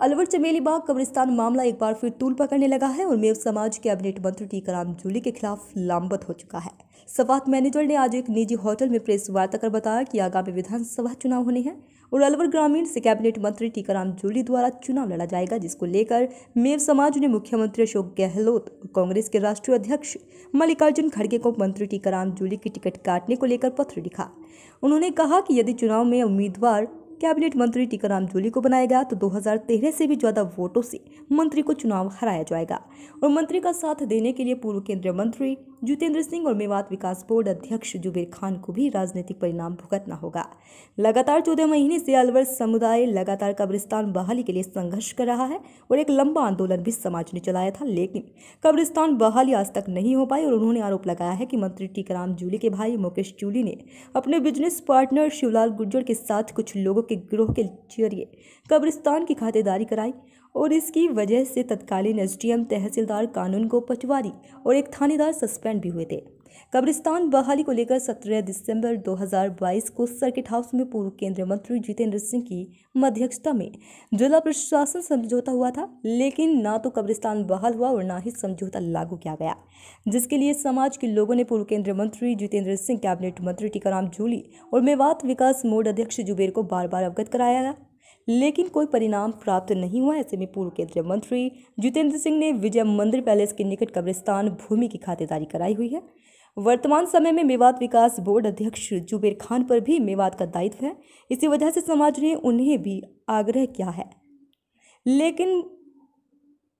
अलवर चमेली बाग कब्रिस्तान मामला एक बार फिर तूल पकड़ने लगा है और मेव समाज कैबिनेट मंत्री टीकाराम जूली के खिलाफ लामबंद हो चुका है। सवात मैनेजर ने आज एक निजी होटल में प्रेस वार्ता कर बताया कि आगामी विधानसभा चुनाव होने हैं और अलवर ग्रामीण से कैबिनेट मंत्री टीकाराम जूली द्वारा चुनाव लड़ा जाएगा, जिसको लेकर मेव समाज ने मुख्यमंत्री अशोक गहलोत और कांग्रेस के राष्ट्रीय अध्यक्ष मल्लिकार्जुन खड़गे को मंत्री टीकाराम जूली की टिकट काटने को लेकर पत्र लिखा। उन्होंने कहा कि यदि चुनाव में उम्मीदवार कैबिनेट मंत्री टीकाराम जूली को बनाया गया तो 2013 से भी ज्यादा वोटों से मंत्री को चुनाव हराया जाएगा और मंत्री का साथ देने के लिए पूर्व केंद्रीय मंत्री जितेंद्र सिंह और मेवात विकास बोर्ड अध्यक्ष जुबेर खान को भी राजनीतिक परिणाम भुगतना होगा। लगातार 14 महीने से अलवर समुदाय लगातार कब्रिस्तान बहाली के लिए संघर्ष कर रहा है और एक लंबा आंदोलन भी समाज ने चलाया था, लेकिन कब्रिस्तान बहाली आज तक नहीं हो पाई और उन्होंने आरोप लगाया है कि मंत्री टीकाराम जूली के भाई मुकेश जूली ने अपने बिजनेस पार्टनर शिवलाल गुर्जर के साथ कुछ लोगों के गिरोह के जरिए कब्रिस्तान की खातेदारी कराई और इसकी वजह से तत्कालीन एसडीएम, तहसीलदार, कानून को पटवारी और एक थानेदार सस्पेंड भी हुए थे। कब्रिस्तान बहाली को लेकर 17 दिसंबर 2022 को सर्किट हाउस में पूर्व केंद्रीय मंत्री जितेंद्र सिंह की मध्यक्षता में जिला प्रशासन समझौता हुआ था, लेकिन ना तो कब्रिस्तान बहाल हुआ और ना ही समझौता लागू किया गया, जिसके लिए समाज के लोगों ने पूर्व केंद्रीय मंत्री जितेंद्र सिंह, कैबिनेट मंत्री टीकाराम जूली और मेवात विकास बोर्ड अध्यक्ष जुबेर को बार बार अवगत कराया गया, लेकिन कोई परिणाम प्राप्त नहीं हुआ। ऐसे में पूर्व केंद्रीय मंत्री जितेंद्र सिंह ने विजय मंदिर पैलेस के निकट कब्रिस्तान भूमि की खातेदारी कराई हुई है। वर्तमान समय में मेवात विकास बोर्ड अध्यक्ष जुबेर खान पर भी मेवात का दायित्व है। इसी वजह से समाज ने उन्हें भी आग्रह किया है, लेकिन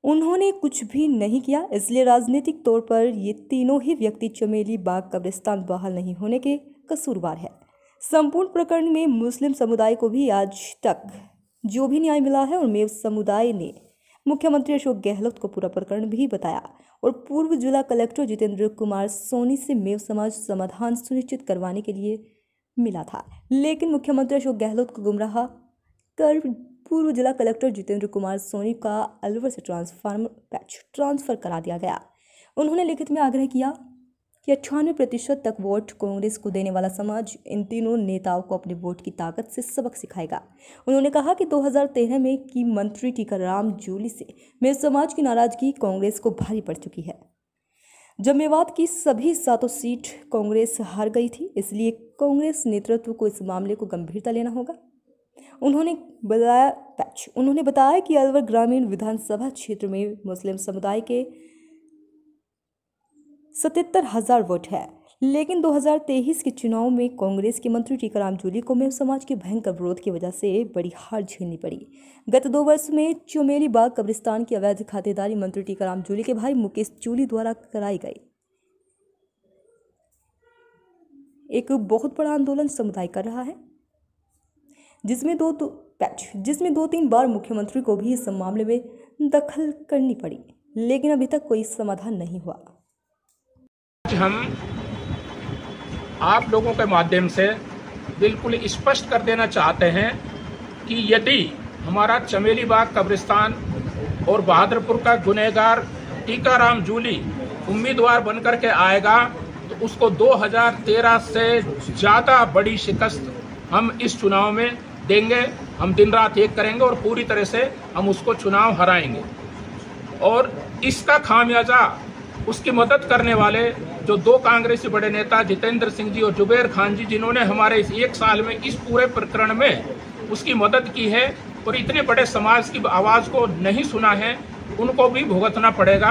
उन्होंने कुछ भी नहीं किया। इसलिए राजनीतिक तौर पर ये तीनों ही व्यक्ति चमेली बाग कब्रिस्तान बहाल नहीं होने के कसूरवार है। संपूर्ण प्रकरण में मुस्लिम समुदाय को भी आज तक जो भी न्याय मिला है और मेव समुदाय ने मुख्यमंत्री अशोक गहलोत को पूरा प्रकरण भी बताया और पूर्व जिला कलेक्टर जितेंद्र कुमार सोनी से मेव समाज समाधान सुनिश्चित करवाने के लिए मिला था, लेकिन मुख्यमंत्री अशोक गहलोत को गुमराह कर पूर्व जिला कलेक्टर जितेंद्र कुमार सोनी का अलवर से ट्रांसफर करा दिया गया। उन्होंने लिखित में आग्रह किया कि 98% तक वोट कांग्रेस को देने वाला समाज इन तीनों नेताओं को अपने वोट की ताकत से सबक सिखाएगा। उन्होंने कहा कि 2013 में की मंत्री टीकाराम जूली से मेव समाज की नाराजगी कांग्रेस को भारी पड़ चुकी है। जब मेवात की सभी 7 सीट कांग्रेस हार गई थी, इसलिए कांग्रेस नेतृत्व को इस मामले को गंभीरता लेना होगा। उन्होंने बताया कि अलवर ग्रामीण विधानसभा क्षेत्र में मुस्लिम समुदाय के 77,000 वोट है, लेकिन 2023 के चुनाव में कांग्रेस के मंत्री टीकाराम जूली को मेव समाज के भयंकर विरोध की वजह से बड़ी हार झेलनी पड़ी। गत 2 वर्ष में चमेली बाग कब्रिस्तान की अवैध खातेदारी मंत्री टीकाराम जूली के भाई मुकेश जूली द्वारा कराई गई। एक बहुत बड़ा आंदोलन समुदाय कर रहा है, जिसमें 2-3 बार मुख्यमंत्री को भी इस मामले में दखल करनी पड़ी, लेकिन अभी तक कोई समाधान नहीं हुआ। हम आप लोगों के माध्यम से बिल्कुल स्पष्ट कर देना चाहते हैं कि यदि हमारा चमेली बाग कब्रिस्तान और बहादुरपुर का गुनहगार टीकाराम जूली उम्मीदवार बनकर के आएगा तो उसको 2013 से ज़्यादा बड़ी शिकस्त हम इस चुनाव में देंगे। हम दिन रात एक करेंगे और पूरी तरह से हम उसको चुनाव हराएंगे और इसका खामियाजा उसकी मदद करने वाले जो 2 कांग्रेसी बड़े नेता जितेंद्र सिंह जी और जुबेर खान जी, जिन्होंने हमारे इस 1 साल में इस पूरे प्रकरण में उसकी मदद की है और इतने बड़े समाज की आवाज़ को नहीं सुना है, उनको भी भुगतना पड़ेगा।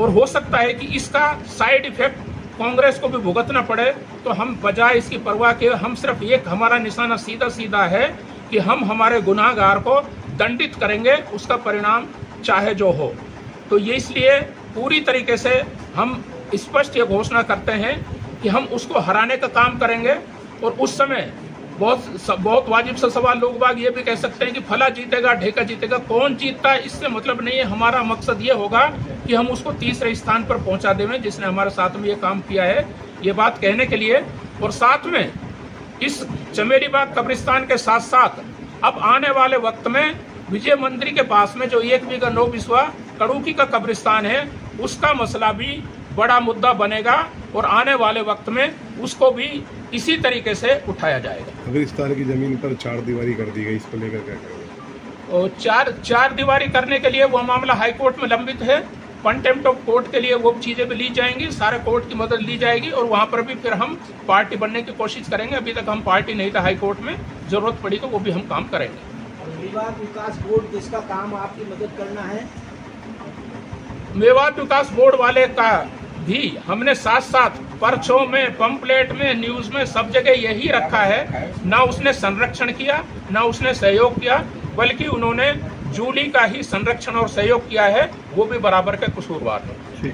और हो सकता है कि इसका साइड इफेक्ट कांग्रेस को भी भुगतना पड़े, तो हम बजाय इसकी परवाह के हम सिर्फ एक हमारा निशाना सीधा है कि हम हमारे गुनाहगार को दंडित करेंगे, उसका परिणाम चाहे जो हो। तो ये इसलिए पूरी तरीके से हम स्पष्ट ये घोषणा करते हैं कि हम उसको हराने का काम करेंगे। और उस समय बहुत वाजिब सा सवाल लोग बाग ये भी कह सकते हैं कि फला जीतेगा, ढेका जीतेगा। कौन जीतता है इससे मतलब नहीं है। हमारा मकसद ये होगा कि हम उसको तीसरे स्थान पर पहुंचा दें जिसने हमारे साथ में ये काम किया है। ये बात कहने के लिए और साथ में इस चमेली बाग कब्रिस्तान के साथ साथ अब आने वाले वक्त में विजय मंदिर के पास में जो 1 बीघा 9 बिस्वा कड़ूकी का कब्रिस्तान है, उसका मसला भी बड़ा मुद्दा बनेगा और आने वाले वक्त में उसको भी इसी तरीके से उठाया जाएगा। कब्रिस्तान की जमीन पर 4 दीवारी कर दी गई, इसको लेकर क्या करेंगे? और चार दीवारी करने के लिए वो मामला हाई कोर्ट में लंबित है। कंटेम्प्ट ऑफ कोर्ट के लिए वो चीजें भी ली जाएंगी, सारे कोर्ट की मदद ली जाएगी और वहां पर भी फिर हम पार्टी बनने की कोशिश करेंगे। अभी तक हम पार्टी नहीं था हाई कोर्ट में, जरूरत पड़ी तो वो भी हम काम करेंगे। मेवात विकास बोर्ड जिसका काम आपकी मदद करना है, मेवात विकास बोर्ड वाले का भी हमने साथ साथ पर्चों में, पंपलेट में, न्यूज में सब जगह यही रखा है। ना उसने संरक्षण किया, ना उसने सहयोग किया, बल्कि उन्होंने जूली का ही संरक्षण और सहयोग किया है। वो भी बराबर के कसूरवार है।